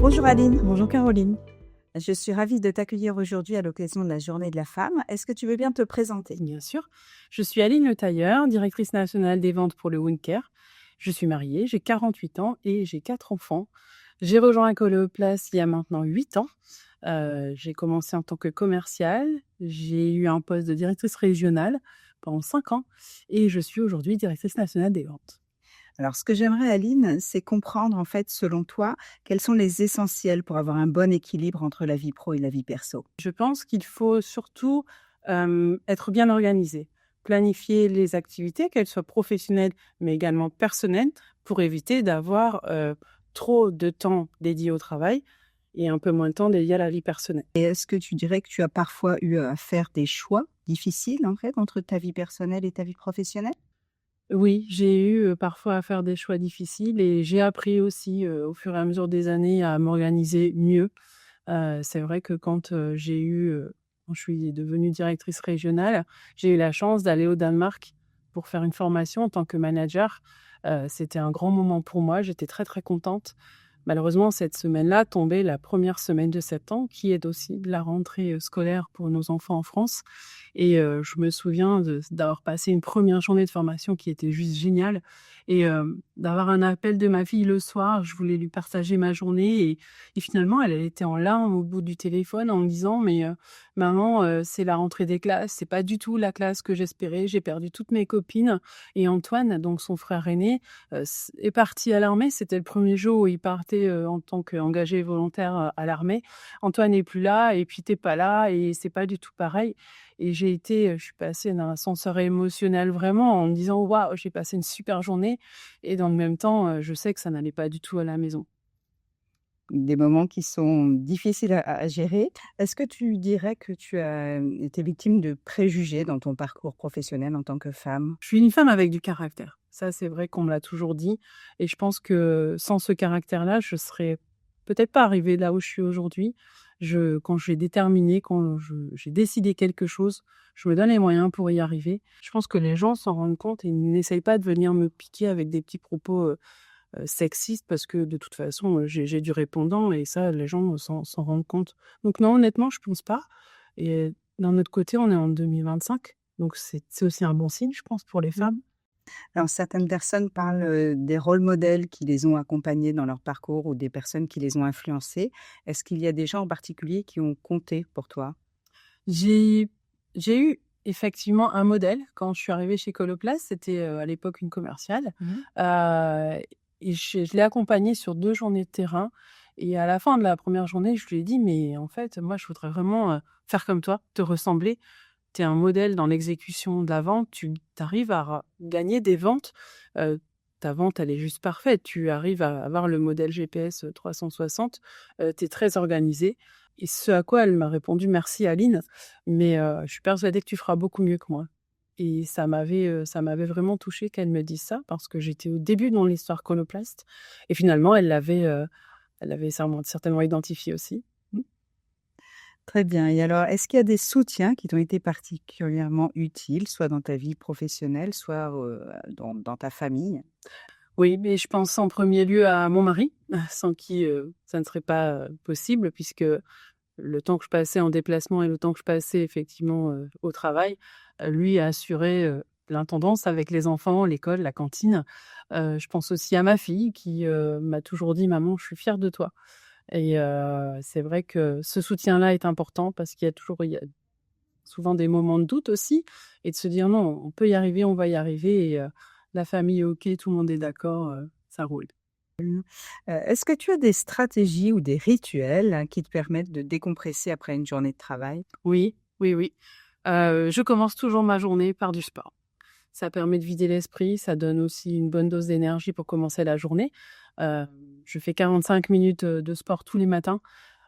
Bonjour Aline. Bonjour Caroline. Je suis ravie de t'accueillir aujourd'hui à l'occasion de la Journée de la Femme. Est-ce que tu veux bien te présenter? Bien sûr. Je suis Aline Le Tailleur, directrice nationale des ventes pour le Wound Care. Je suis mariée, j'ai 48 ans et j'ai 4 enfants. J'ai rejoint Coloplast il y a maintenant 8 ans. J'ai commencé en tant que commerciale. J'ai eu un poste de directrice régionale pendant 5 ans et je suis aujourd'hui directrice nationale des ventes. Alors, ce que j'aimerais, Aline, c'est comprendre, en fait, selon toi, quels sont les essentiels pour avoir un bon équilibre entre la vie pro et la vie perso. Je pense qu'il faut surtout être bien organisé, planifier les activités, qu'elles soient professionnelles mais également personnelles, pour éviter d'avoir trop de temps dédié au travail et un peu moins de temps dédié à la vie personnelle. Et est-ce que tu dirais que tu as parfois eu à faire des choix difficiles, en fait, entre ta vie personnelle et ta vie professionnelle? Oui, j'ai eu parfois à faire des choix difficiles et j'ai appris aussi au fur et à mesure des années à m'organiser mieux. C'est vrai que quand je suis devenue directrice régionale, j'ai eu la chance d'aller au Danemark pour faire une formation en tant que manager. C'était un grand moment pour moi, j'étais très, très contente. Malheureusement, cette semaine-là tombait la première semaine de septembre, qui est aussi la rentrée, scolaire pour nos enfants en France et je me souviens d'avoir passé une première journée de formation qui était juste géniale et d'avoir un appel de ma fille le soir. Je voulais lui partager ma journée et finalement, elle était en larmes au bout du téléphone en me disant: «Mais maman, c'est la rentrée des classes, c'est pas du tout la classe que j'espérais, j'ai perdu toutes mes copines» et Antoine, donc son frère aîné, est parti à l'armée. C'était le premier jour où il partait, en tant qu'engagé volontaire, à l'armée. Antoine n'est plus là et puis tu es pas là et c'est pas du tout pareil et je suis passée d'un ascenseur émotionnel vraiment en me disant: «Waouh, j'ai passé une super journée» et dans le même temps, je sais que ça n'allait pas du tout à la maison. Des moments qui sont difficiles à gérer. Est-ce que tu dirais que tu as été victime de préjugés dans ton parcours professionnel en tant que femme? Je suis une femme avec du caractère. Ça, c'est vrai qu'on me l'a toujours dit et je pense que sans ce caractère-là, je serais peut-être pas arrivée là où je suis aujourd'hui. Quand j'ai déterminé, j'ai décidé quelque chose, je me donne les moyens pour y arriver. Je pense que les gens s'en rendent compte et n'essayent pas de venir me piquer avec des petits propos, sexistes parce que de toute façon, j'ai du répondant et ça, les gens s'en rendent compte. Donc non, honnêtement, je pense pas et d'un autre côté, on est en 2025, donc c'est aussi un bon signe, je pense, pour les femmes. Alors certaines personnes parlent, des rôles modèles qui les ont accompagnées dans leur parcours ou des personnes qui les ont influencées. Est-ce qu'il y a des gens en particulier qui ont compté pour toi? J'ai j'ai eu effectivement un modèle quand je suis arrivée chez Coloplast, c'était, à l'époque une commerciale, Mmh. heu et je l'ai accompagnée sur 2 journées de terrain et à la fin de la première journée, je lui ai dit: «Mais en fait, moi, je voudrais vraiment, faire comme toi, te ressembler. Tu es un modèle dans l'exécution de la vente, tu arrives à ra gagner des ventes, heu, ta vente, elle est juste parfaite. Tu arrives à avoir le modèle GPS, 360, tu es très organisée» et ce à quoi elle m'a répondu: «Merci Aline, mais je suis persuadée que tu feras beaucoup mieux que moi» et ça m'avait vraiment touchée qu'elle me dise ça parce que j'étais au début dans l'histoire Coloplast et finalement elle l'avait certainement identifié aussi. Mmh. Très bien, et alors est-ce qu'il y a des soutiens qui t'ont été particulièrement utiles, soit dans ta vie professionnelle, soit, dans ta famille? Oui, mais je pense en premier lieu à mon mari, sans qui, ça ne serait pas, possible puisque le temps que je passais en déplacement et le temps que je passais effectivement, au travail, lui a assuré, l'intendance avec les enfants, l'école, la cantine. Je pense aussi à ma fille qui, m'a toujours dit: «Maman, je suis fière de toi» et c'est vrai que ce soutien-là est important parce il y a souvent des moments de doute aussi et de se dire: «Non, on peut y arriver, on va y arriver» et la famille est OK, tout le monde est d'accord, ça roule. Est-ce que tu as des stratégies ou des rituels, qui te permettent de décompresser après une journée de travail? Oui, oui, oui. Je commence toujours ma journée par du sport. Ça permet de vider l'esprit, ça donne aussi une bonne dose d'énergie pour commencer la journée. Heu, je fais 45 minutes, de sport tous les matins.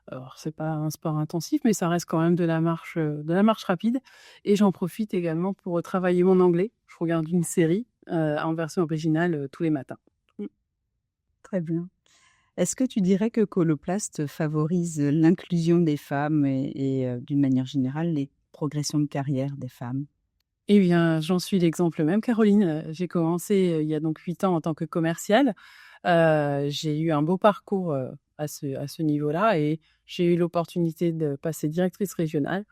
Alors c'est pas un sport intensif, mais ça reste quand même de la marche rapide et j'en profite également pour, travailler mon anglais. Je regarde une série, en version originale, tous les matins. Mmh. Très bien. Est-ce que tu dirais que Coloplast favorise l'inclusion des femmes et d'une manière générale, les progressions de carrière des femmes? Eh bien, j'en suis l'exemple même, Caroline. J'ai commencé, il y a donc 8 ans en tant que commerciale. J'ai eu un beau parcours, à ce niveau-là et j'ai eu l'opportunité de passer directrice régionale.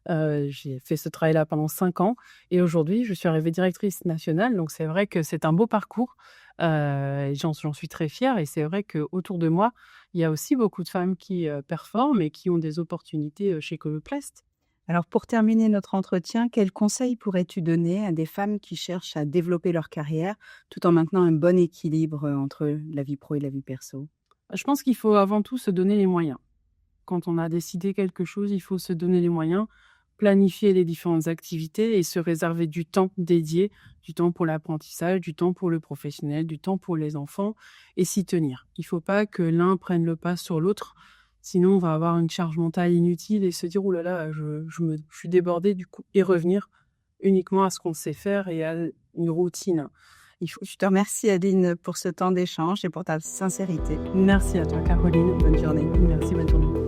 J'ai fait ce travail-là pendant 5 ans et aujourd'hui, je suis arrivée directrice nationale, donc c'est vrai que c'est un beau parcours, et j'en suis très fière et c'est vrai qu'autour de moi, il y a aussi beaucoup de femmes qui, performent et qui ont des opportunités, chez Coloplast. Alors pour terminer notre entretien, quels conseils pourrais-tu donner à des femmes qui cherchent à développer leur carrière tout en maintenant un bon équilibre entre la vie pro et la vie perso? Je pense qu'il faut avant tout se donner les moyens. Quand on a décidé quelque chose, il faut se donner les moyens, planifier les différentes activités et se réserver du temps dédié, du temps pour l'apprentissage, du temps pour le professionnel, du temps pour les enfants et s'y tenir. Il ne faut pas que l'un prenne le pas sur l'autre, sinon on va avoir une charge mentale inutile et se dire: «Ouh là là, je suis débordé du coup» et revenir uniquement à ce qu'on sait faire et à une routine. Il faut Je te remercie Aline pour ce temps d'échange et pour ta sincérité. Merci à toi Caroline. Bonne journée. Merci, bonne journée.